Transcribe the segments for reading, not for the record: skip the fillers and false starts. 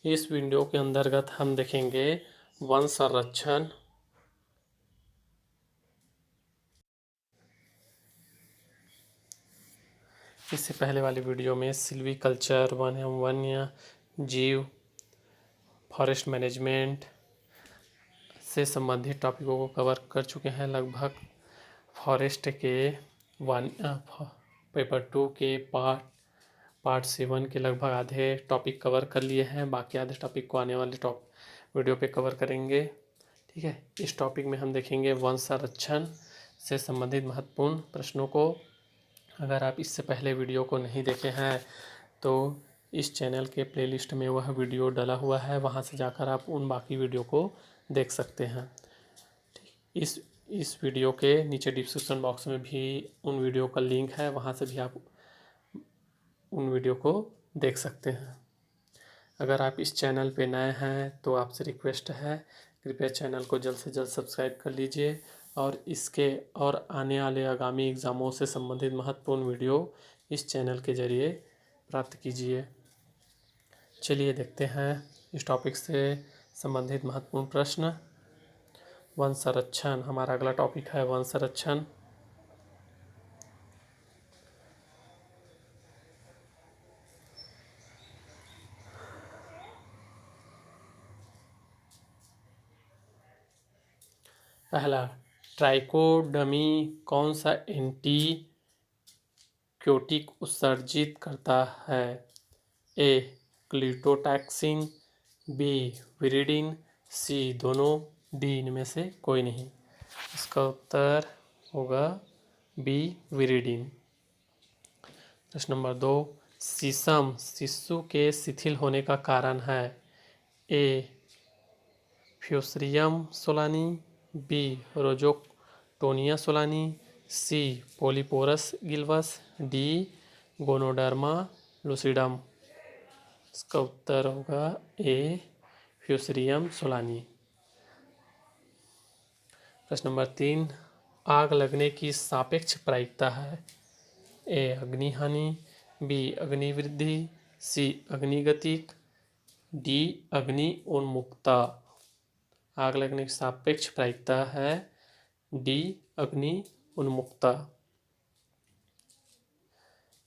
इस वीडियो के अंतर्गत हम देखेंगे वन संरक्षण, इससे पहले वाली वीडियो में सिल्वीकल्चर, वन्य जीव, फॉरेस्ट मैनेजमेंट से संबंधित टॉपिकों को कवर कर चुके हैं। लगभग फॉरेस्ट के पेपर 2 के पार्ट 7 के लगभग आधे टॉपिक कवर कर लिए हैं। बाकी आधे टॉपिक को आने वाले वीडियो पे कवर करेंगे। ठीक है, इस टॉपिक में हम देखेंगे वन संरक्षण से संबंधित महत्वपूर्ण प्रश्नों को। अगर आप इससे पहले वीडियो को नहीं देखे हैं तो इस चैनल के प्लेलिस्ट में वह वीडियो डला हुआ है, वहां से जाकर आप उन बाकी वीडियो को देख सकते हैं। इस वीडियो के नीचे डिस्क्रिप्शन बॉक्स में भी उन वीडियो का लिंक है, वहां से भी आप उन वीडियो को देख सकते हैं। अगर आप इस चैनल पे नए हैं तो आपसे रिक्वेस्ट है, कृपया चैनल को जल्द से जल्द सब्सक्राइब कर लीजिए और इसके और आने वाले आगामी एग्ज़ामों से संबंधित महत्वपूर्ण वीडियो इस चैनल के जरिए प्राप्त कीजिए। चलिए देखते हैं इस टॉपिक से संबंधित महत्वपूर्ण प्रश्न। वन संरक्षण हमारा अगला टॉपिक है। वन संरक्षण पहला, ट्राइकोडर्मी कौन सा एंटीक्योटिक उत्सर्जित करता है? ए क्लीटोटैक्सिन, बी विरिडिन, सी दोनों, डी इनमें से कोई नहीं। इसका उत्तर होगा बी विरिडिन। प्रश्न नंबर 2, शीशम शिशु के शिथिल होने का कारण है? ए फ्यूसरियम सोलानी, बी रोजोक्टोनिया सोलानी, सी पोलीपोरस गिल्वस, डी गोनोडर्मा लूसिडम। इसका उत्तर होगा ए फ्यूसरियम सोलानी। प्रश्न नंबर 3, आग लगने की सापेक्ष प्रायिकता है? ए अग्निहानि, बी अग्निवृद्धि, सी अग्निगतिक, डी अग्नि उन्मुक्ता। आग लगने की सापेक्ष प्रायिकता है डी अग्नि उन्मुक्ता।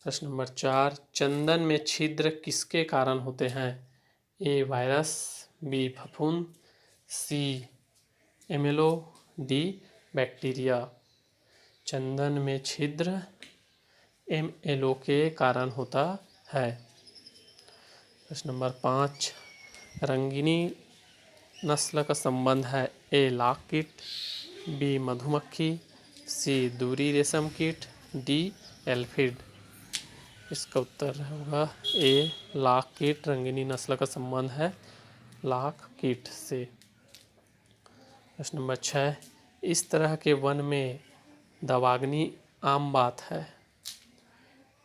प्रश्न नंबर 4, चंदन में छिद्र किसके कारण होते हैं? ए वायरस, बी फफूंद, सी एमएलओ, डी बैक्टीरिया। चंदन में छिद्र एमएलओ के कारण होता है। प्रश्न नंबर 5, रंगीनी नस्ल का संबंध है? ए लाख कीट, बी मधुमक्खी, सी दूरी रेशम कीट, डी एल्फिड। इसका उत्तर होगा ए लाख कीट। रंगीनी नस्ल का संबंध है लाख कीट से। प्रश्न नंबर 6, इस तरह के वन में दावाग्नि आम बात है?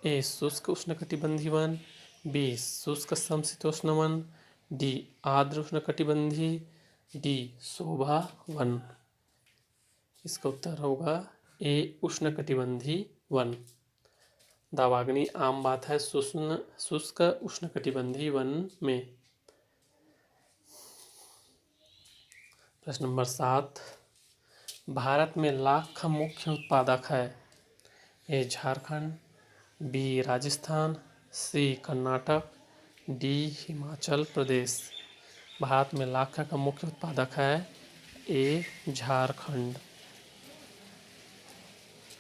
ए शुष्क उष्णकटिबंधीय वन, बी शुष्क समशीतोष्ण वन, डी आर्द्र उष्णकटिबंधीय, डी शोभा वन। इसका उत्तर होगा ए उष्णकटिबंधीय वन। दावाग्नि आम बात है शुष्क उष्णकटिबंधीय वन में। प्रश्न नंबर 7, भारत में लाख का मुख्य उत्पादक है? ए झारखंड, बी राजस्थान, सी कर्नाटक, डी हिमाचल प्रदेश। भारत में लाख का मुख्य उत्पादक है ए झारखंड।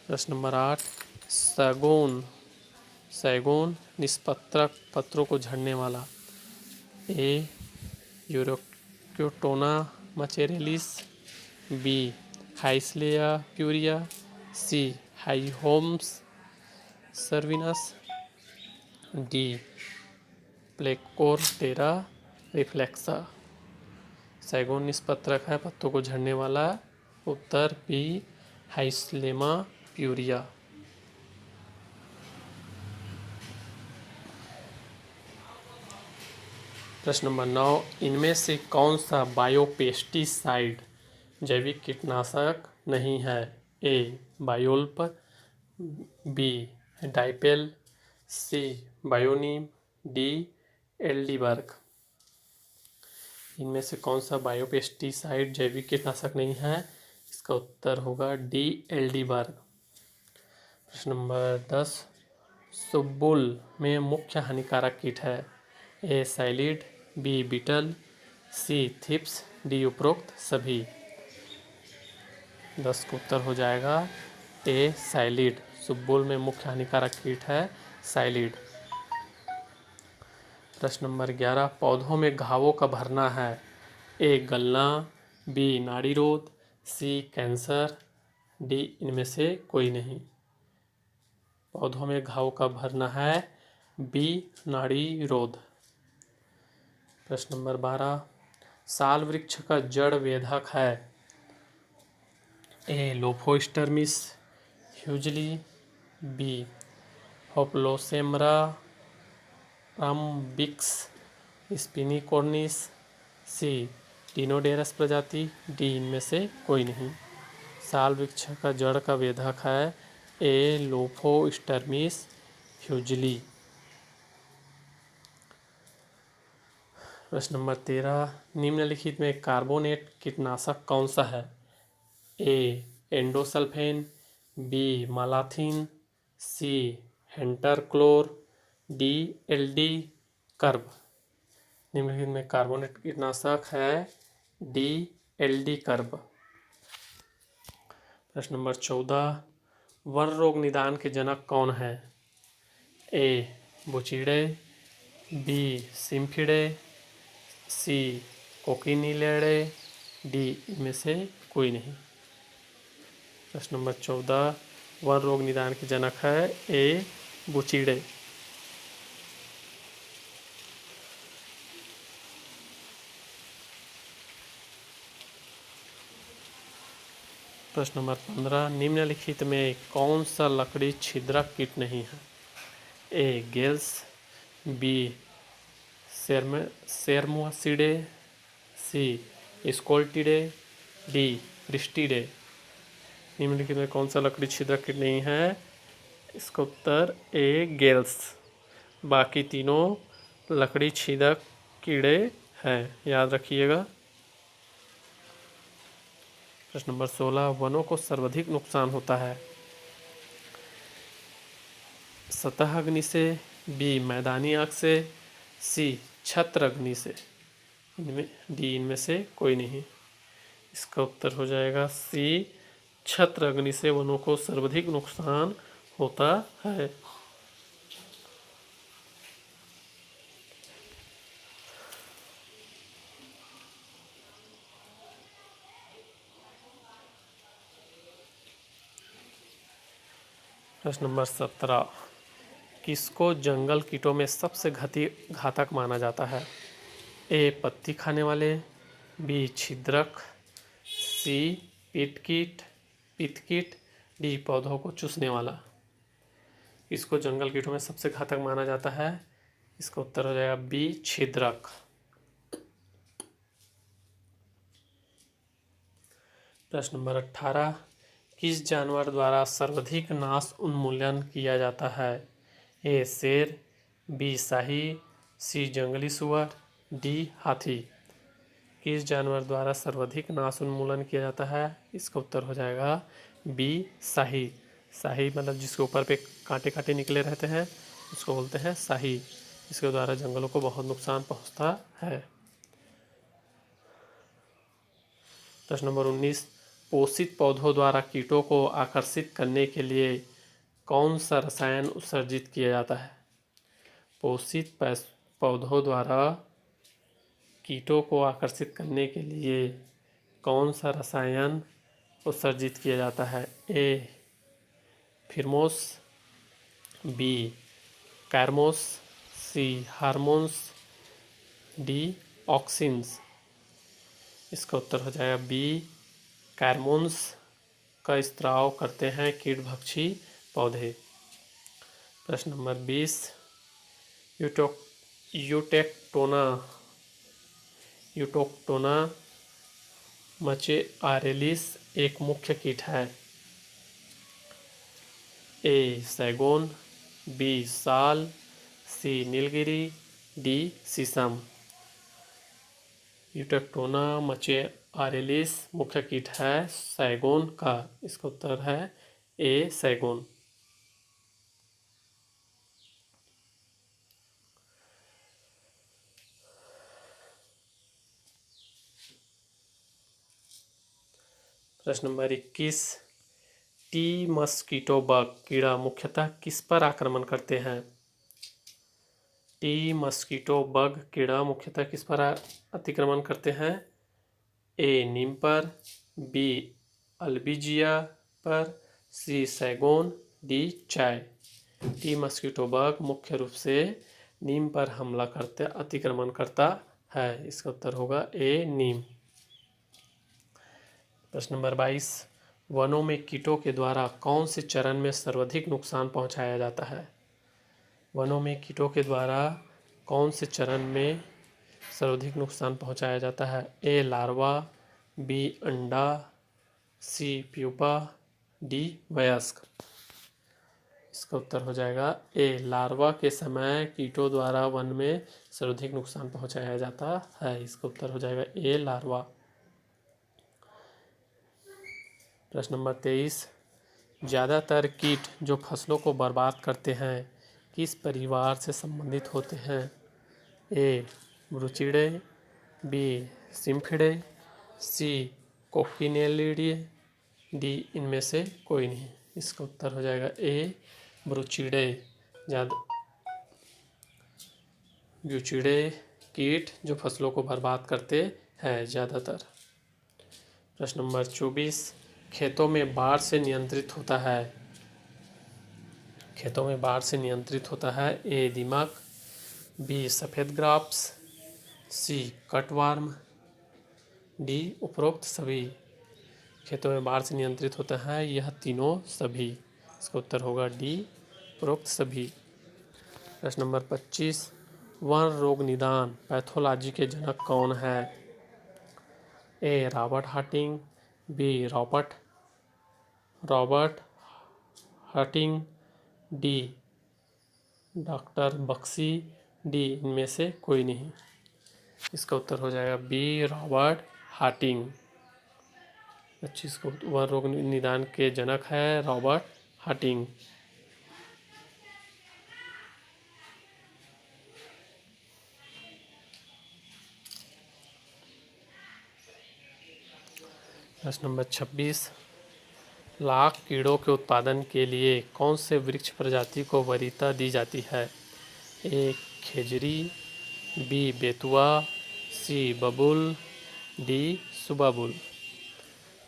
प्रश्न नंबर 8, सैगोन निष्पत्रक पत्रों को झड़ने वाला? ए यूरोक्योटोना मचेरेलिस, बी हाइस्लेया प्यूरिया, सी हाइहोम्स सर्विनस, डी प्लेकोरटेरा रिफ्लेक्सा। सैगोन निष्पत्रक है, पत्तों को झड़ने वाला। उत्तर बी हाइस्लेमा प्यूरिया। प्रश्न नंबर 9, इनमें से कौन सा बायोपेस्टिसाइड जैविक कीटनाशक नहीं है? ए बायोल्प, बी डाइपेल, सी बायोनीम, डी एल्डीबर्ग। इनमें से कौन सा बायोपेस्टिसाइड जैविक कीटनाशक नहीं है? इसका उत्तर होगा डी एल्डीबर्ग। प्रश्न नंबर 10, सुब्बुल में मुख्य हानिकारक कीट है? ए साइलिड, बी बीटल, सी थिप्स, डी उपरोक्त सभी। 10 का उत्तर हो जाएगा ए साइलिड। सुब्बुल में मुख्य हानिकारक कीट है साइलिड। प्रश्न नंबर 11, पौधों में घावों का भरना है? ए गलना, बी नाड़ी रोध, सी कैंसर, डी इनमें से कोई नहीं। पौधों में घावों का भरना है बी नाड़ी रोध। प्रश्न नंबर 12, साल वृक्ष का जड़ वेधक है? ए लोफोस्टर्मिस ह्यूजली, बी होप्लोसेमरा रामबिक्स स्पिनिकोर्निस, सी डिनोडेरस प्रजाति, डी इनमें से कोई नहीं। साल वृक्ष का जड़ का वेधक है ए लोफोस्टर्मिस ह्यूजली। प्रश्न नंबर 13, निम्नलिखित में कार्बोनेट कीटनाशक कौन सा है? ए एंडोसल्फेन, बी मालाथिन, सी हेंटरक्लोर, डी एलडी कर्ब। निम्नलिखित में कार्बोनेट कीटनाशक है डी एलडी कर्ब। प्रश्न नंबर 14, वन रोग निदान के जनक कौन है? ए बुचीड़े, बी सिम्फिडे, सी कोकिनिलेडे, डी इनमें से कोई नहीं। प्रश्न नंबर 14, वन रोग निदान के जनक है ए बुचीड़े। प्रश्न नंबर 15, निम्नलिखित में कौन सा लकड़ी छिद्रक कीट नहीं है? ए गेल्स, बी सेरमोसिडे, सी स्कोल्टिडे, डी क्रिस्टिडे। निम्नलिखित में कौन सा लकड़ी छिद्रक कीट नहीं है? इसका उत्तर ए गेल्स। बाकी तीनों लकड़ी छिदक कीड़े हैं, याद रखिएगा। प्रश्न नंबर 16, वनों को सर्वाधिक नुकसान होता है? सतह अग्नि से, बी मैदानी आग से, सी छत्र अग्नि से, इनमें से कोई नहीं। इसका उत्तर हो जाएगा सी छत्र अग्नि से वनों को सर्वाधिक नुकसान होता है। प्रश्न नंबर 17, किसको जंगल कीटों में सबसे घातक माना जाता है? ए पत्ती खाने वाले, बी छिद्रक, सी पितकीट, डी पौधों को चूसने वाला। इसको जंगल कीटों में सबसे घातक माना जाता है? इसका उत्तर हो जाएगा बी छिद्रक। प्रश्न नंबर 18, किस जानवर द्वारा सर्वाधिक नाश उन्मूलन किया जाता है? ए शेर, बी शाही, सी जंगली सुअर, डी हाथी। किस जानवर द्वारा सर्वाधिक नाश उन्मूलन किया जाता है? इसका उत्तर हो जाएगा बी शाही। शाही मतलब जिसके ऊपर पे कांटे कांटे निकले रहते हैं उसको बोलते हैं शाही। इसके द्वारा जंगलों को बहुत नुकसान पहुंचता है। प्रश्न नंबर 19, पोषित पौधों द्वारा कीटों को आकर्षित करने के लिए कौन सा रसायन उत्सर्जित किया जाता है? पोषित पौधों द्वारा कीटों को आकर्षित करने के लिए कौन सा रसायन उत्सर्जित किया जाता है? ए फिरमोस, बी कैरमोस, सी हार्मोन्स, डी ऑक्सिन्स। इसका उत्तर हो जाएगा बी कैरमोन्स का स्त्राव करते हैं कीटभक्षी पौधे। प्रश्न नंबर 20, यूटोक्टोना मचेआरेलिस एक मुख्य कीट है? ए सैगोन, बी साल, सी नीलगिरी, डी शीशम। यूटेक्टोना मचेआरिलिस मुख्य कीट है सैगोन का। इसका उत्तर है ए सैगोन। प्रश्न नंबर 21, टी मस्कीटो बग कीड़ा मुख्यतः किस पर आक्रमण करते हैं? टी मस्कीटो बग कीड़ा मुख्यतः किस पर अतिक्रमण करते हैं? ए नीम पर, बी अल्बिजिया पर, सी सैगोन, डी चाय। टी मस्कीटो बग मुख्य रूप से नीम पर हमला करते अतिक्रमण करता है। इसका उत्तर होगा ए नीम। प्रश्न नंबर 22, वनों में कीटों के द्वारा कौन से चरण में सर्वाधिक नुकसान पहुंचाया जाता है? वनों में कीटों के द्वारा कौन से चरण में सर्वाधिक नुकसान पहुंचाया जाता है? ए लार्वा, बी अंडा, सी प्यूपा, डी वयस्क। इसका उत्तर हो जाएगा ए लार्वा के समय कीटों द्वारा वन में सर्वाधिक नुकसान पहुंचाया जाता है। इसका उत्तर हो जाएगा ए लार्वा। प्रश्न नंबर 23, ज़्यादातर कीट जो फसलों को बर्बाद करते हैं किस परिवार से संबंधित होते हैं? ए ब्रुचिडे, बी सिम्फिडे, सी कोक्किनेलिडे, डी इनमें से कोई नहीं। इसका उत्तर हो जाएगा ए ब्रुचिडे। ब्रुचिडे कीट जो फसलों को बर्बाद करते हैं ज़्यादातर। प्रश्न नंबर 24, खेतों में बाढ़ से नियंत्रित होता है। खेतों में बाढ़ से नियंत्रित होता है ए दीमक, बी सफ़ेद ग्राप्स, सी कटवार्म, डी उपरोक्त सभी। खेतों में बाढ़ से नियंत्रित होता है यह तीनों सभी। इसका उत्तर होगा डी उपरोक्त सभी। प्रश्न नंबर 25, वन रोग निदान पैथोलॉजी के जनक कौन है? A Robert Hartig, B Robert Hartig, D doctor Bakshi, D इनमें से कोई नहीं। इसका उत्तर हो जाएगा बी रॉबर्ट हार्टिंग। 25 को वन रोग निदान के जनक है रॉबर्ट हार्टिंग। प्रश्न नंबर 26, लाख कीड़ों के उत्पादन के लिए कौन से वृक्ष प्रजाति को वरीयता दी जाती है? ए खेजरी, बी बेतुआ, सी बबूल, डी सुबाबुल।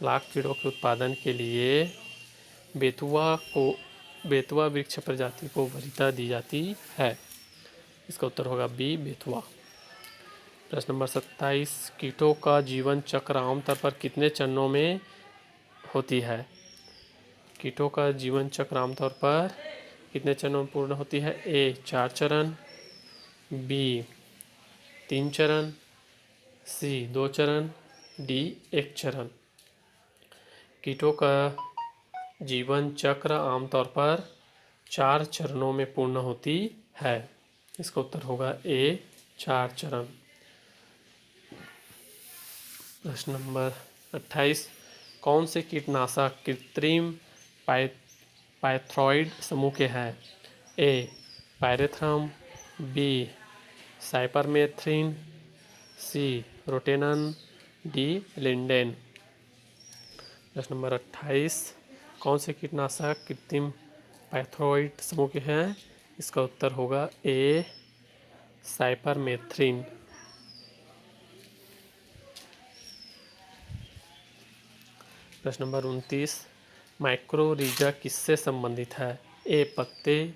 लाख कीड़ों के उत्पादन के लिए बेतुआ वृक्ष प्रजाति को वरीयता दी जाती है। इसका उत्तर होगा बी बेतुआ। प्रश्न नंबर 27, कीटों का जीवन चक्र आमतौर पर कितने चरणों में होती है? कीटों का जीवन चक्र आमतौर पर कितने चरणों में पूर्ण होती है? ए 4 चरण, बी 3 चरण, सी 2 चरण, डी 1 चरण। कीटों का जीवन चक्र आमतौर पर 4 चरणों में पूर्ण होती है। इसका उत्तर होगा ए 4 चरण। प्रश्न नंबर 28, कौन से कीटनाशक कृत्रिम पाइथ्रॉइड समूह के हैं? ए पायरेथ्रम, बी साइपरमेथ्रिन, सी रोटेनन, डी लिंडेन। प्रश्न नंबर 28, कौन से कीटनाशक कृत्रिम पाइथ्रॉइड समूह के हैं? इसका उत्तर होगा ए साइपरमेथ्रिन। प्रश्न नंबर 29, माइक्रोरीजा किससे संबंधित है? ए पत्ते,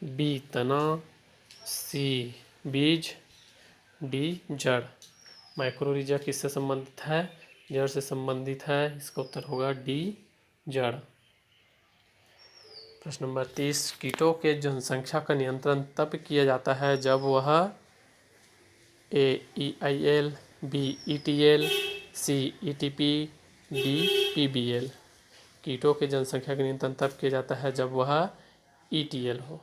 बी तना, सी बीज, डी जड़। माइक्रोरीजा किससे संबंधित है? जड़ से संबंधित है। इसका उत्तर होगा डी जड़। प्रश्न नंबर 30, कीटों के जनसंख्या का नियंत्रण तब किया जाता है जब वह ए EIL, बी ETL, सी ETP, डी PBL। कीटों के जनसंख्या का नियंत्रण तब किया जाता है जब वह ETL हो।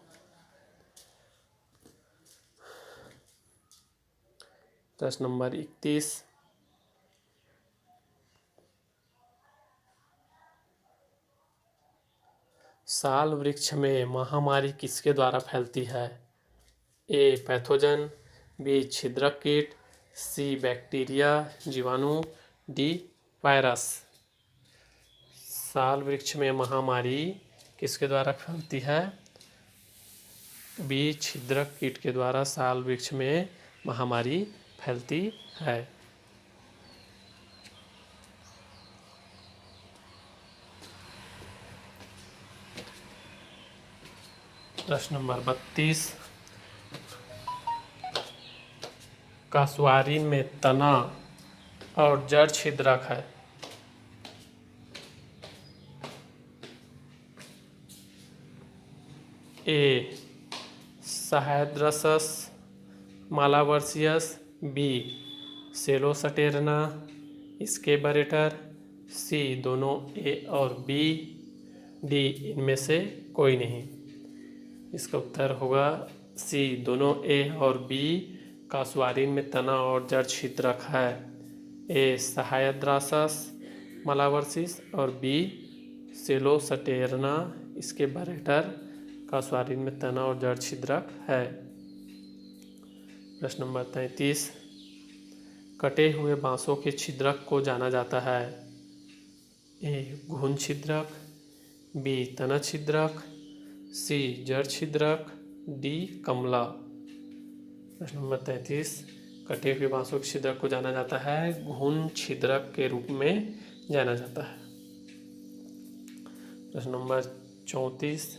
प्रश्न नंबर 31, साल वृक्ष में महामारी किसके द्वारा फैलती है? ए पैथोजन, बी छिद्रक कीट, सी बैक्टीरिया जीवाणु, डी वायरस। साल वृक्ष में महामारी किसके द्वारा फैलती है? बी छिद्रक कीट के द्वारा साल वृक्ष में महामारी फैलती है। प्रश्न नंबर 32, कास्वारिन में तना और जड़ छिद्रक है। ए साहेद्रसस मालावर्सियस, बी सेलोसटेरना स्केबरेटर, सी दोनों ए और बी, डी इनमें से कोई नहीं। इसका उत्तर होगा सी दोनों ए और बी। कास्वारिन में तना और जड़ छिद्रक है। ए साहेद्रासस मालावर्सिस और बी सेलोसटेरना स्केबरेटर कास्वारिन में तना और जड़ छिद्रक है। प्रश्न नंबर 33, कटे हुए बांसों के छिद्रक को जाना जाता है। ए घुन छिद्रक, बी तना छिद्रक, सी जड़ छिद्रक, डी कमला। प्रश्न नंबर 33, कटे हुए बांसों के छिद्रक को जाना जाता है घुन छिद्रक के रूप में जाना जाता है। प्रश्न नंबर 34,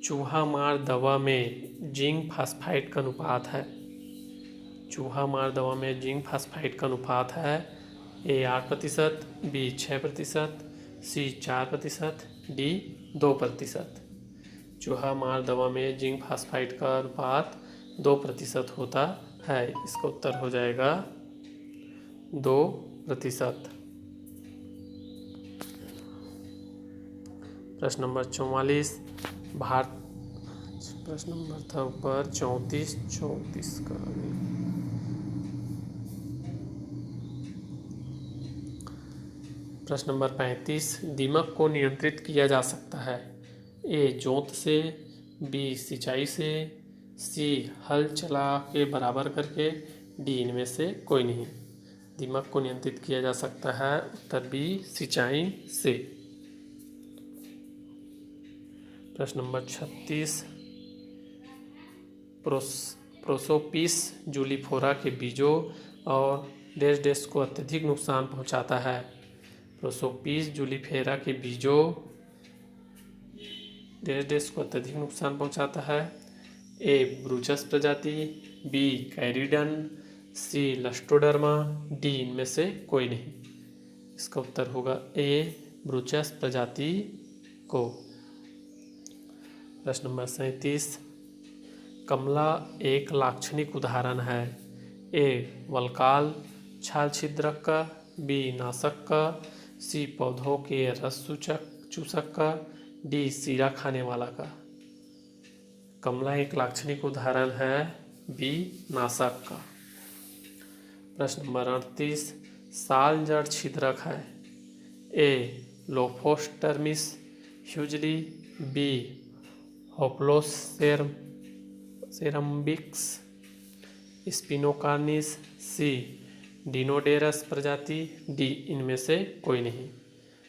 चूहा मार दवा में जिंक फास्फाइड का अनुपात है। चूहा मार दवा में जिंक फास्फाइड का अनुपात है। ए 8%, बी 6%, सी 4%, डी 2%। चूहा मार दवा में जिंक फास्फाइड का अनुपात 2% होता है। इसका उत्तर हो जाएगा 2%। प्रश्न नंबर 44, प्रश्न नंबर था ऊपर 34 का। प्रश्न नंबर 35, दीमक को नियंत्रित किया जा सकता है। ए जोत से, बी सिंचाई से, सी हल चला के बराबर करके, डी इनमें से कोई नहीं। दीमक को नियंत्रित किया जा सकता है, उत्तर बी सिंचाई से। प्रश्न नंबर 36, प्रोसोपिस जूलीफोरा के बीजों और डेस को अत्यधिक नुकसान पहुंचाता है। प्रोसोपिस जूलीफेरा के बीजों डेस को अत्यधिक नुकसान पहुंचाता है। ए ब्रूचस प्रजाति, बी कैरिडन, सी लस्ट्रोडर्मा, डी इनमें से कोई नहीं। इसका उत्तर होगा ए ब्रूचस प्रजाति को। प्रश्न नंबर 37, कमला एक लाक्षणिक उदाहरण है। ए वल्काल छाल छिद्रक का, बी नाशक का, सी पौधों के रस चूसक का, डी सीरा खाने वाला का। कमला एक लाक्षणिक उदाहरण है, बी नाशक का। प्रश्न नंबर 38, साल जड़ छिद्रक है। ए लोफोस्टर्मिस ह्यूजली, बी होप्लोसेरम्बिक्स स्पिनोकार्निस, सी डिनोडेरस प्रजाति, डी इनमें से कोई नहीं।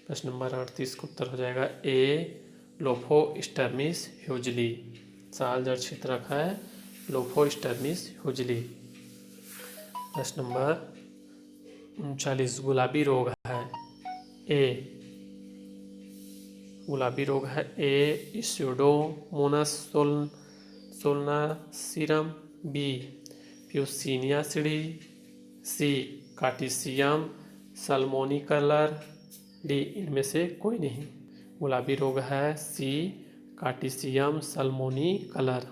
प्रश्न नंबर 38 का उत्तर हो जाएगा ए लोफोस्टर्मिस ह्यूजली। साल जड़ छिद्रक है लोफोस्टर्मिस ह्यूजली। प्रश्न नंबर 39, गुलाबी रोग है। ए गुलाबी रोग है। ए स्यूडोमोनास सोलनासिरम, बी प्यूसिनिया सीढ़ी, सी कार्टिसियम सल्मोनी कलर, डी इनमें से कोई नहीं। गुलाबी रोग है सी कार्टिसियम सल्मोनी कलर।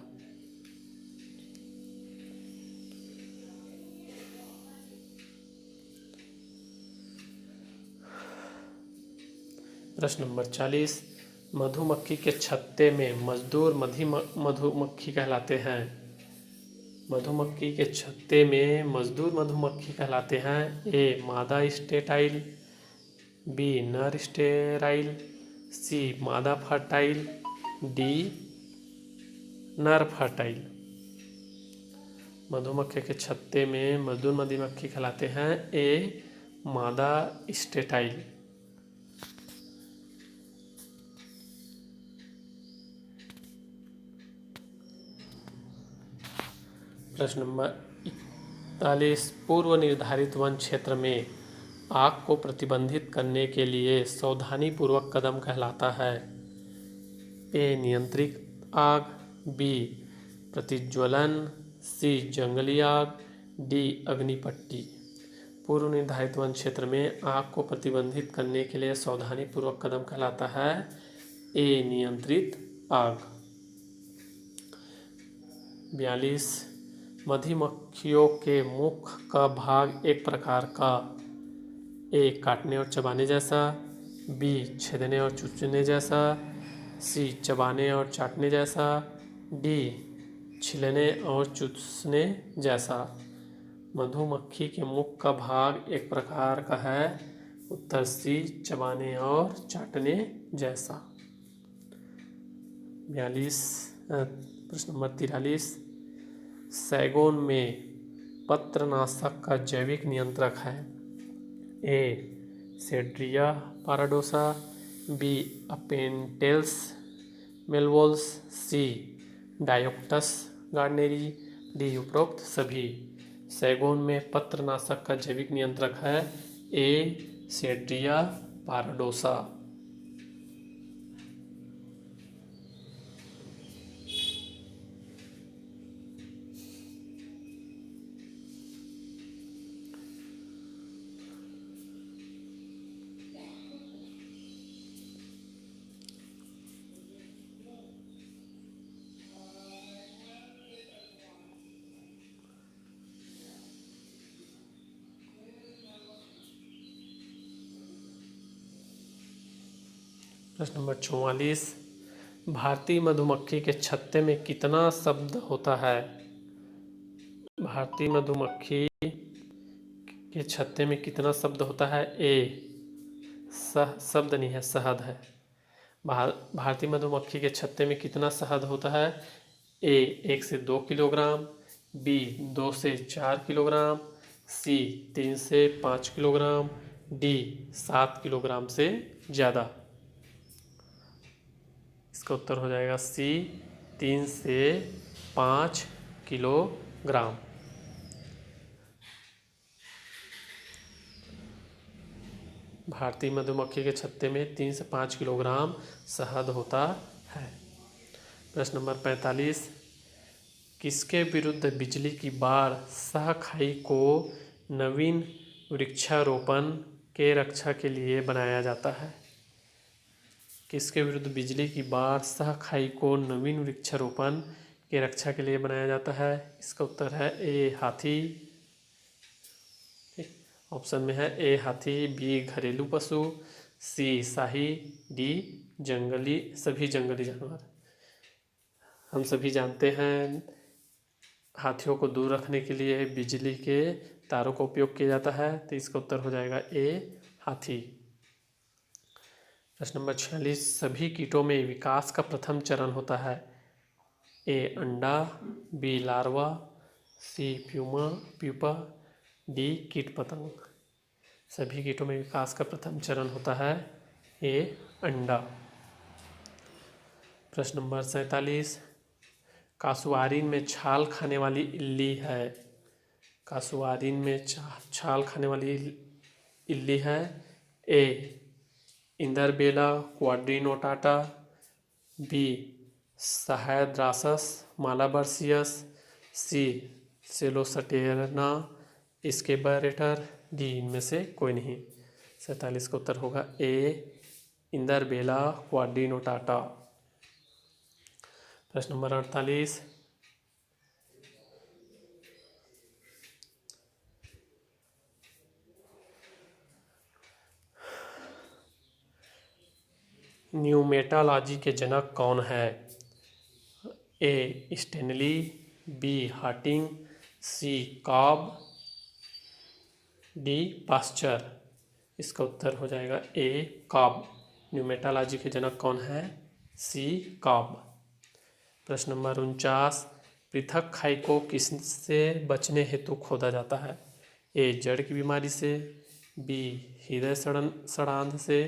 प्रश्न नंबर 40, मधुमक्खी के छत्ते में मजदूर मधुमक्खी कहलाते हैं। मधुमक्खी के छत्ते में मजदूर मधुमक्खी कहलाते हैं। ए मादा स्टेराइल, बी नर स्टेराइल, सी मादा फर्टाइल, डी नर फर्टाइल। मधुमक्खी के छत्ते में मजदूर मधुमक्खी कहलाते हैं ए मादा स्टेटाइल। प्रश्न नंबर 41, पूर्व निर्धारित वन क्षेत्र में आग को प्रतिबंधित करने के लिए सावधानीपूर्वक कदम कहलाता है। ए नियंत्रित आग, बी प्रतिज्वलन, सी जंगली आग, डी अग्निपट्टी। पूर्व निर्धारित वन क्षेत्र में आग को प्रतिबंधित करने के लिए सावधानीपूर्वक कदम कहलाता है ए नियंत्रित आग। 42, मधुमक्खियों के मुख का भाग एक प्रकार का ए काटने और चबाने जैसा, बी छेदने और चूसने जैसा, सी चबाने और चाटने जैसा, डी छीलने और चूसने जैसा। मधुमक्खी के मुख का भाग एक प्रकार का है, उत्तर सी चबाने और चाटने जैसा। 42, प्रश्न नंबर 43, सैगोन में पत्रनाशक का जैविक नियंत्रक है। ए सेड्रिया पाराडोसा, बी अपेंटेल्स मेलवोल्स, सी डायोक्टस गार्डनेरी, डी उपरोक्त सभी। सैगोन में पत्रनाशक का जैविक नियंत्रक है ए सेड्रिया पाराडोसा। प्रश्न नंबर 44, भारतीय मधुमक्खी के छत्ते में कितना शब्द होता है। भारतीय मधुमक्खी के छत्ते में कितना शब्द होता है। ए शब्द नहीं है, शहद है। भारतीय मधुमक्खी के छत्ते में कितना शहद होता है। ए 1 से 2 किलोग्राम, बी 2 से 4 किलोग्राम, सी 3 से 5 किलोग्राम, डी 7 किलोग्राम से ज़्यादा। इसका उत्तर हो जाएगा सी 3 से 5 किलोग्राम। भारतीय मधुमक्खी के छत्ते में 3 से 5 किलोग्राम शहद होता है। प्रश्न नंबर 45, किसके विरुद्ध बिजली की बाढ़ शाहखाई को नवीन वृक्षारोपण के रक्षा के लिए बनाया जाता है। किसके विरुद्ध बिजली की बाढ़ शाहखाई को नवीन वृक्षारोपण के रक्षा के लिए बनाया जाता है। इसका उत्तर है ए हाथी। ऑप्शन में है ए हाथी, बी घरेलू पशु, सी शाही, डी जंगली सभी जंगली जानवर। हम सभी जानते हैं हाथियों को दूर रखने के लिए बिजली के तारों का उपयोग किया जाता है, तो इसका उत्तर हो जाएगा ए हाथी। प्रश्न नंबर 46, सभी कीटों में विकास का प्रथम चरण होता है। ए अंडा, बी लार्वा, सी प्यूपा, डी कीट पतंग। सभी कीटों में विकास का प्रथम चरण होता है ए अंडा। प्रश्न नंबर 47, कासुआरिन में छाल खाने वाली इल्ली है। कासुआरिन में छाल खाने वाली इल्ली है। ए इंदरबेला क्वाड्रिनोटाटा, बी सहायद्रासस मालाबर्सियस, सी सेलोसटेरना स्केबरेटर, डी इनमें से कोई नहीं। 47 का उत्तर होगा ए इंदरबेला क्वाड्रिनोटाटा। प्रश्न नंबर 48, न्यूमेटालॉजी के जनक कौन है। ए स्टेनली, बी हार्टिंग, सी कॉब, डी पास्चर। इसका उत्तर हो जाएगा ए कॉब। न्यूमेटोलॉजी के जनक कौन है? सी कॉब। प्रश्न नंबर 49, पृथक खाई को किससे बचने हेतु खोदा जाता है? ए जड़ की बीमारी से, बी हृदय सड़ांध से,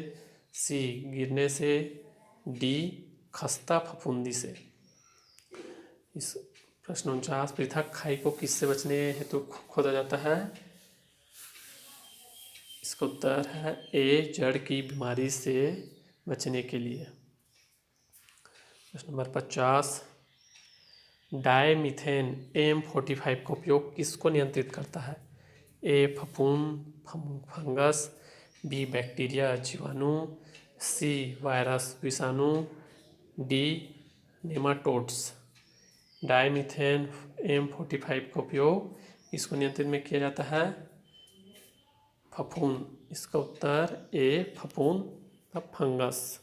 सी गिरने से, डी खस्ता फफूंदी से। इस प्रश्न 49, पृथक खाई को किससे बचने हेतु खोदा जाता है? इसका उत्तर है ए जड़ की बीमारी से बचने के लिए। प्रश्न नंबर 50, डायमीथेन M45 का उपयोग किसको नियंत्रित करता है? ए फफूंद फंगस, बी बैक्टीरिया जीवाणु, सी वायरस विषाणु, डी नेमाटोड्स। डायमीथेन M45 का उपयोग इसको नियंत्रित में किया जाता है? फफूंद। इसका उत्तर ए फफूंद फंगस।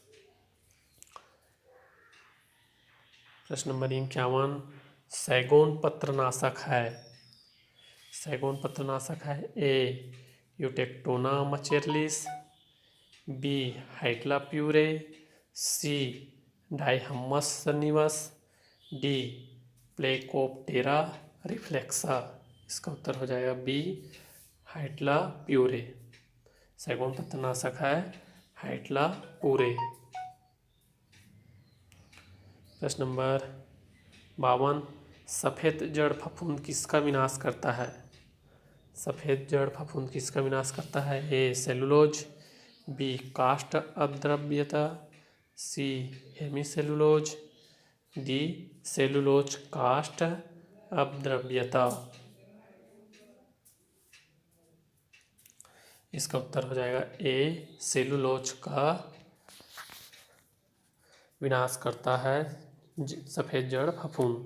प्रश्न नंबर 51, सैगोन पत्रनाशक है। सैगोन पत्रनाशक है ए यूटेक्टोना मचेरलिस, बी हाइड्ला प्यूरे, सी डाइहमस सन्निवस, डी प्लेकोप्टेरा रिफ्लेक्सा। इसका उत्तर हो जाएगा बी हाइड्ला प्यूरे। सैगोन पत्रनाशक है हाइड्ला प्यूरे। प्रश्न नंबर 52, सफ़ेद जड़ फफूंद किसका विनाश करता है? सफ़ेद जड़ फफूंद किसका विनाश करता है? ए सेलुलोज, बी कास्ट अद्रव्यता, सी हेमीसेलुलोज, डी सेलुलोज कास्ट अद्रव्यता। इसका उत्तर हो जाएगा ए सेलुलोज का विनाश करता है सफ़ेद जड़ फफूंद।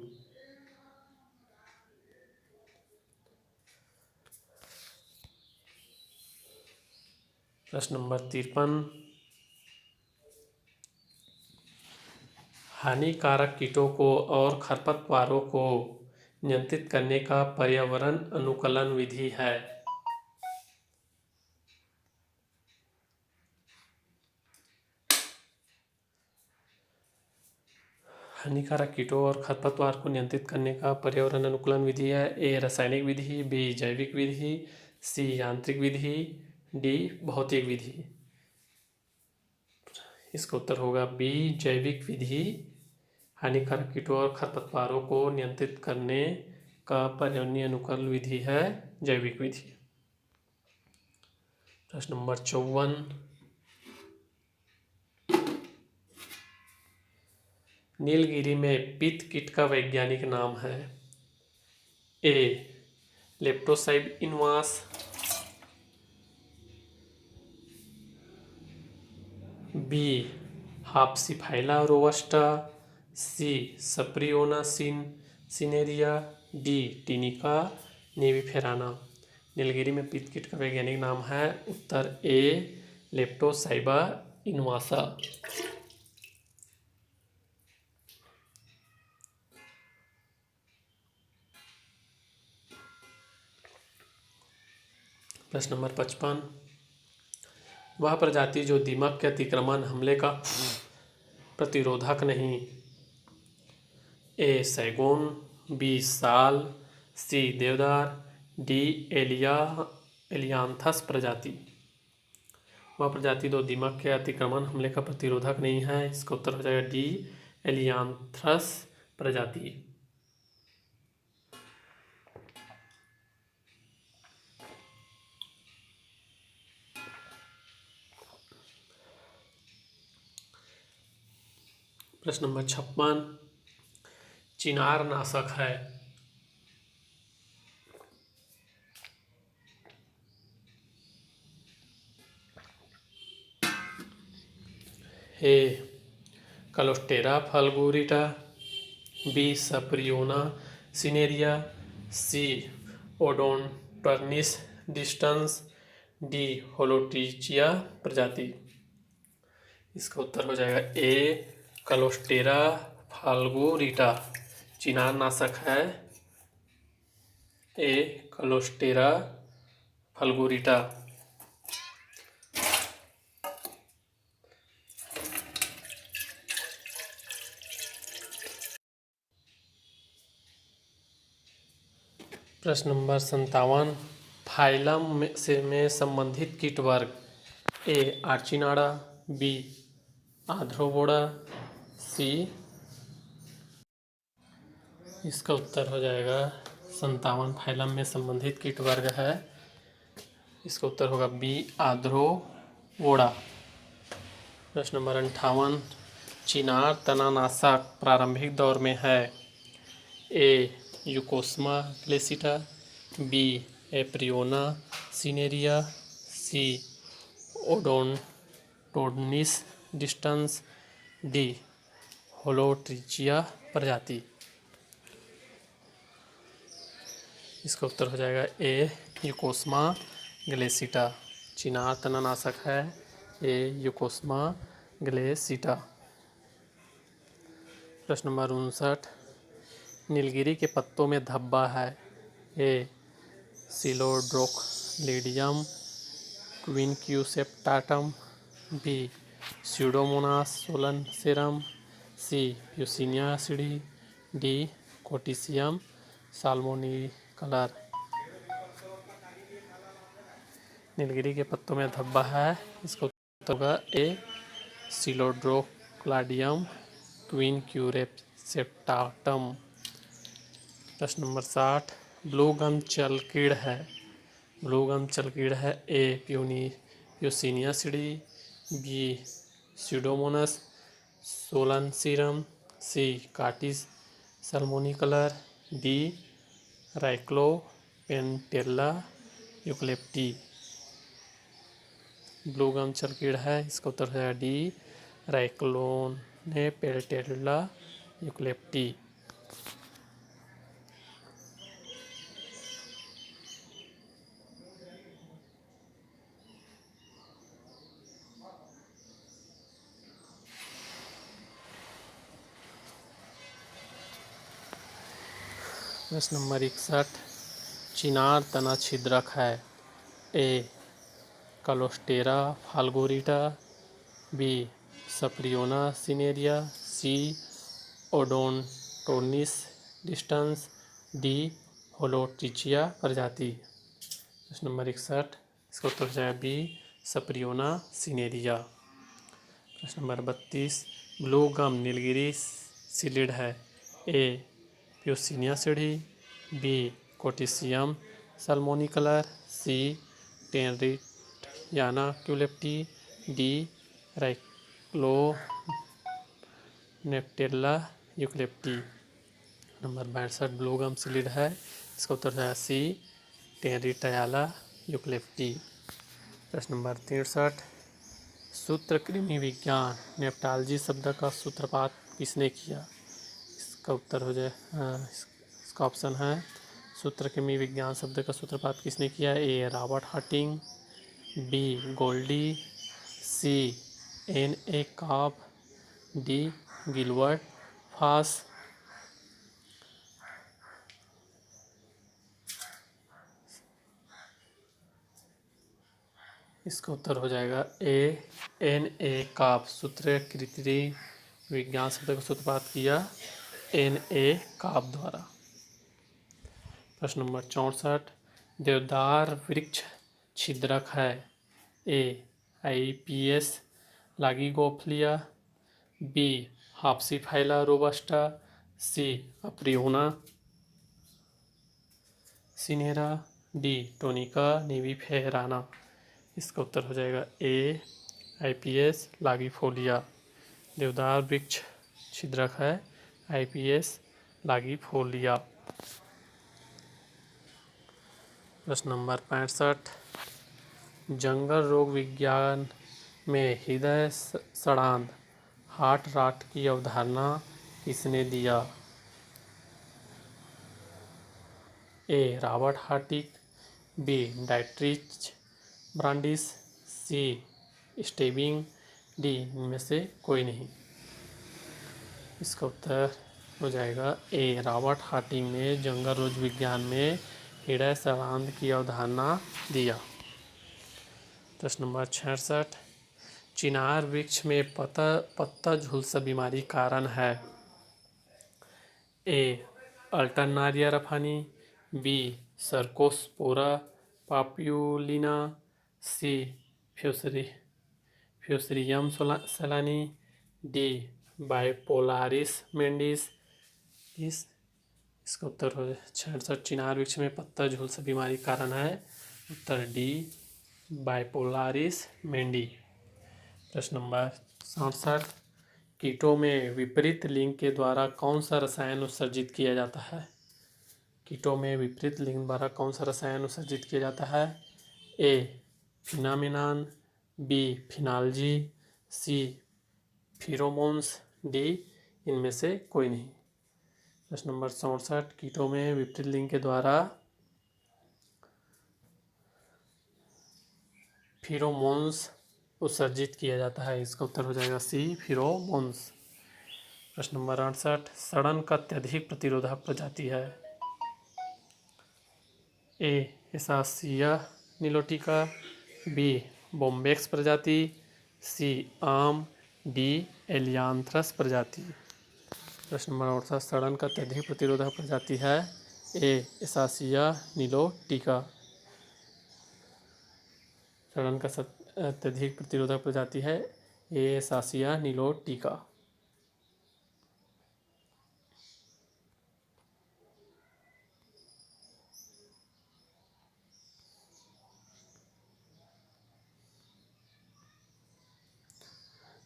प्रश्न नंबर 53, हानिकारक कीटों को और खरपतवारों को नियंत्रित करने का पर्यावरण अनुकूलन विधि है? हानिकारक कीटों और खरपतवार को नियंत्रित करने का पर्यावरण अनुकूलन विधि है? ए रासायनिक विधि, बी जैविक विधि, सी यांत्रिक विधि, डी भौतिक विधि। इसका उत्तर होगा बी जैविक विधि। हानिकारक कीटों और खरपतवारों को नियंत्रित करने का पर्यावरणीय अनुकूलन विधि है जैविक विधि। प्रश्न नंबर 54, नीलगिरी में पित्त कीट का वैज्ञानिक नाम है? ए लेप्टोसाइब इनवास, बी हाप्सिफाइला रोबस्टा, सी सप्रियोना सिनेरिया, डी टिनिका निविफेराना। नीलगिरी में पित्त कीट का वैज्ञानिक नाम है? उत्तर ए लेप्टोसाइबा इनवासा। प्रश्न नंबर 55, वह प्रजाति जो दीमक के अतिक्रमण हमले का प्रतिरोधक नहीं? ए सैगोन, बी साल, सी देवदार, डी एलियांथस प्रजाति। वह प्रजाति जो दीमक के अतिक्रमण हमले का प्रतिरोधक नहीं है। इसका उत्तर हो जाएगा डी एलियांथस प्रजाति। प्रश्न नंबर 56, चिनार नाशक है? ए कलोस्टेरा फल्गुरिटा, बी सप्रियोना सिनेरिया, सी ओडोंटर्निस डिस्टेंस, डी होलोट्रिचिया प्रजाति। इसका उत्तर हो जाएगा ए कलोस्टेरा फाल्गुरिटा चिनार नाशक है। ए कलोस्टेरा फाल्गुरिटा। प्रश्न नंबर 57, फाइलम में संबंधित कीट वर्ग। ए आर्चिनाडा, बी आर्थ्रोपोडा, सी। इसका उत्तर हो जाएगा 57 फाइलम में संबंधित कीट वर्ग है। इसका उत्तर होगा बी आर्थ्रोपोडा। प्रश्न नंबर 58, चिनार तनानाशक प्रारंभिक दौर में है। ए यूकोस्मा ग्लेसिटा, बी एप्रियोना सिनेरिया, सी ओडोंटोडनिस डिस्टेंस, डी होलोट्रिचिया प्रजाति। इसका उत्तर हो जाएगा ए यूकोस्मा ग्लेसिटा। चिनार तनानाशक है ए यूकोस्मा ग्लेसिटा। प्रश्न नंबर 59, नीलगिरी के पत्तों में धब्बा है। ए सिलोड्रोक्लीडियम क्विनक्यूसेप्टाटम, बी स्यूडोमोनास सोलनसेरम, सी प्यूसिनिया एसिडी, डी कोटिसियम साल्मोनिकलर। नीलगिरी के पत्तों में धब्बा है। इसका उत्तर होगा ए सिलोड्रोक्लाडियम क्विनक्यूसेप्टाटम। प्रश्न नंबर 60, ब्लू गम चलकीड़ है। ब्लू गम चलकीड़ है ए प्यूसिनिया एसिडी, बी स्यूडोमोनास सोलनसीरम, सी काटिस साल्मोनिकलर, डी राइक्लोपेंटेला यूकलिप्टी। ब्लू गम चलकीड़ है। इसका उत्तर है डी राइक्लोपेंटेला यूकलिप्टी। प्रश्न नंबर 61, चिनार तना छिद्रक है। ए कलोस्टेरा फाल्गोरिटा, बी सप्रियोना सिनेरिया, सी ओडोंटोनिस डिस्टेंस, डी होलोट्रिचिया प्रजाति। प्रश्न नंबर 61, इसका उत्तर हो जाएगा बी सप्रियोना सिनेरिया। प्रश्न नंबर 32, ब्लू गम नीलगिरी सिलिड है। ए प्यूसिनिया एसिडी, बी कोटिसियम साल्मोनिकलर, सी टेनरियाना क्यूलेप्टी, डी राइक्लोपेंटेला यूकलिप्टी। नंबर 62, ब्लू गम सिलिड है। इसका उत्तर है सी टेनरियाना यूकलिप्टी। प्रश्न नंबर 63, सूत्रकृमि विज्ञान नेफ्टालजी शब्द का सूत्रपात किसने किया। इसका उत्तर हो जाए इसका ऑप्शन है सूत्रकृमि विज्ञान शब्द का सूत्रपात किसने किया। ए रॉबर्ट हटिंग, बी गोल्डी, सी N.A. कॉब, डी गिलबर्ट फास। इसका उत्तर हो जाएगा ए N.A. कॉब। सूत्रकृमि विज्ञान शब्द का सूत्रपात किया N.A. कॉब द्वारा। प्रश्न नंबर 64, देवदार वृक्ष छिद्रक है। ए आईपिएस लागिगोफ्लिया, बी हाप्सीफाइला रोबस्टा, सी अप्रियोना सिनेरा, डी टोनिका निविफेराना। इसका उत्तर हो जाएगा ए आईपीएस लागिफोलिया। देवदार वृक्ष छिद्रक है आईपीएस लागिफोलिया। प्रश्न नंबर 65, जंगल रोग विज्ञान में हृदय सड़ांध हार्ट रॉट की अवधारणा किसने दिया। ए रॉबर्ट हार्टिक, बी डाइट्रिच ब्रांडिस, सी स्टेबिंग, डी इनमें से कोई नहीं। इसका उत्तर हो जाएगा ए रॉबर्ट हार्टिंग ने जंगल रोग विज्ञान में हृदय सड़ांध की अवधारणा दिया। प्रश्न नंबर 66, चिनार वृक्ष में पत्ता झुलसा बीमारी कारण है। ए अल्टरनारिया रफानी, बी सर्कोस्पोरा पाप्यूलिना, सी फ्यूसरियम सलानी, डी बाइपोलारिस मेंडिस। इसका उत्तर हो 66 चिनार वृक्ष में पत्ता झुलसा बीमारी कारण है। उत्तर डी बाइपोलारिस मेंडी। प्रश्न नंबर 67, कीटों में विपरीत लिंग के द्वारा कौन सा रसायन उत्सर्जित किया जाता है? कीटों में विपरीत लिंग द्वारा कौन सा रसायन उत्सर्जित किया जाता है? ए फिनामिनान, बी फिनालजी, सी फिरोमोन्स, डी इनमें से कोई नहीं। प्रश्न नंबर 67, कीटों में विपरीत लिंग के द्वारा फिरोमोन्स उत्सर्जित किया जाता है। इसका उत्तर हो जाएगा सी फिरोमोन्स। प्रश्न नंबर 68, सड़न का अत्यधिक प्रतिरोधक प्रजाति है? ए एसासिया निलोटिका, बी बोम्बेक्स प्रजाति, सी आम, डी एलियांथ्रस प्रजाति। प्रश्न नंबर 68, सड़न का अत्यधिक प्रतिरोधक प्रजाति है ए एसासिया निलोटिका। सड़न का अत्यधिक प्रतिरोधक प्रजाति है ए एसासिया निलोटिका।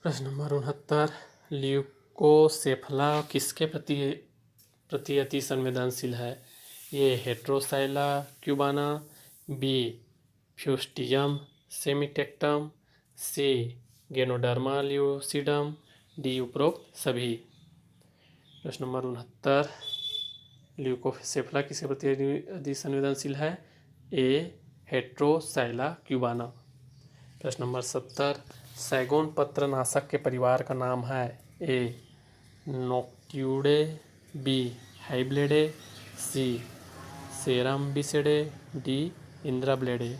प्रश्न नंबर 69, ल्यूकोसेफला किसके प्रति अति संवेदनशील है? ये हेट्रोसाइला क्यूबाना, बी फ्यूस्टियम सेमिटेक्टम, सी गेनोडर्मा ल्यूसिडम, डी उपरोक्त सभी। प्रश्न नंबर 69, ल्यूकोसेफला किसके प्रति अति संवेदनशील है? ए हेट्रोसाइला क्यूबाना। प्रश्न नंबर 70, सैगोन पत्रनाशक के परिवार का नाम है? ए नोक्टियूडे, बी हाइब्लेडे, सी सेराम्बिसिडे, डी इंद्राब्लेडे।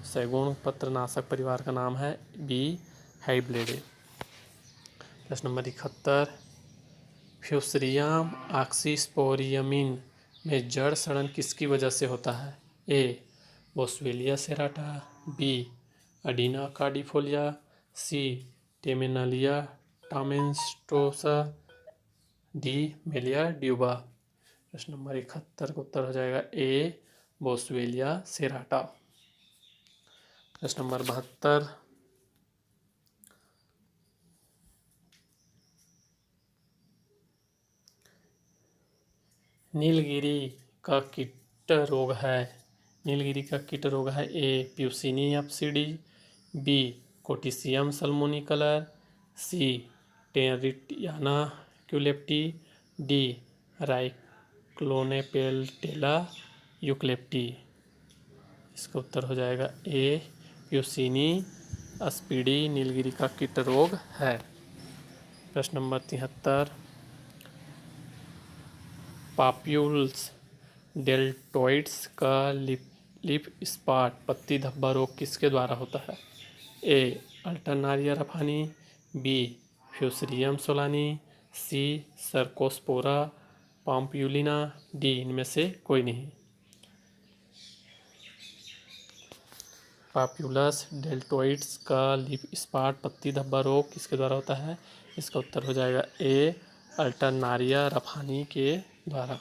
सैगोन पत्रनाशक परिवार का नाम है बी हाइब्लेडे। प्रश्न नंबर 71, फ्यूसरियम ऑक्सीस्पोरियमिन में जड़ सड़न किसकी वजह से होता है? ए बोस्वेलिया सेराटा, बी अडीना कार्डिफोलिया, सी टेमेनालिया टामेंस्टोसा, डी मेलिया ड्यूबा। प्रश्न नंबर 71 का उत्तर हो जाएगा ए बोस्वेलिया सेराटा। प्रश्न नंबर 72, नीलगिरी का कीट रोग है? नीलगिरी का कीट रोग है A Puccinia एप्सिडी, B कोटिसियम सल्मोनिकलर, C टेरिटियाना क्यूलेप्टी, D राइक्लोनेपेल्टेला यूक्लेप्टी। इसका उत्तर हो जाएगा ए प्यूसिनी एस्पिडी नीलगिरी का कीट रोग है। प्रश्न नंबर 73, पाप्यूल्स डेल्टोइड्स का लीफ स्पॉट पत्ती धब्बा रोग किसके द्वारा होता है? ए अल्टरनारिया रफानी, बी फ्यूसरियम सोलानी, सी सर्कोस्पोरा पाम्प्यूलिना, डी इनमें से कोई नहीं। पाप्यूलस डेल्टोइड्स का लीफ स्पॉट पत्ती धब्बा रोग किसके द्वारा होता है? इसका उत्तर हो जाएगा ए अल्टरनारिया रफानी के द्वारा।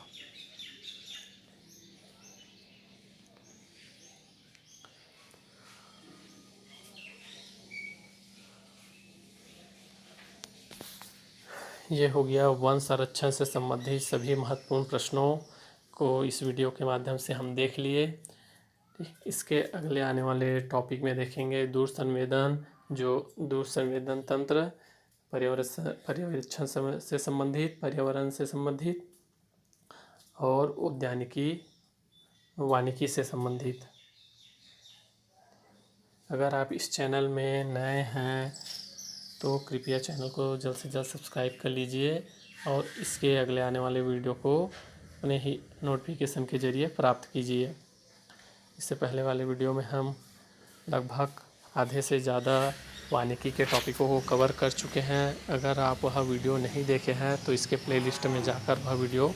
ये हो गया वन संरक्षण से संबंधित सभी महत्वपूर्ण प्रश्नों को इस वीडियो के माध्यम से हम देख लिए। इसके अगले आने वाले टॉपिक में देखेंगे दूर संवेदन तंत्र, पर्यावरण से संबंधित, पर्यावरण से संबंधित और उद्यानिकी वानिकी से संबंधित। अगर आप इस चैनल में नए हैं तो कृपया चैनल को जल्द से जल्द सब्सक्राइब कर लीजिए और इसके अगले आने वाले वीडियो को अपने ही नोटिफिकेशन के ज़रिए प्राप्त कीजिए। इससे पहले वाले वीडियो में हम लगभग आधे से ज़्यादा वानिकी के टॉपिकों को कवर कर चुके हैं। अगर आप वह वीडियो नहीं देखे हैं तो इसके प्लेलिस्ट में जाकर वह वीडियो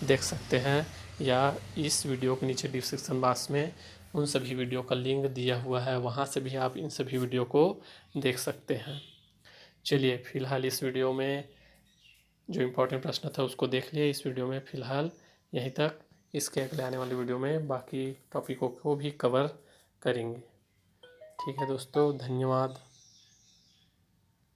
देख सकते हैं। या इस वीडियो के नीचे डिस्क्रिप्शन बॉक्स में उन सभी वीडियो का लिंक दिया हुआ है, वहाँ से भी आप इन सभी वीडियो को देख सकते हैं। चलिए फ़िलहाल इस वीडियो में जो इम्पोर्टेंट प्रश्न था उसको देख लिए। इस वीडियो में फ़िलहाल यहीं तक। इसके अगले आने वाली वीडियो में बाकी टॉपिकों को भी कवर करेंगे। ठीक है दोस्तों, धन्यवाद।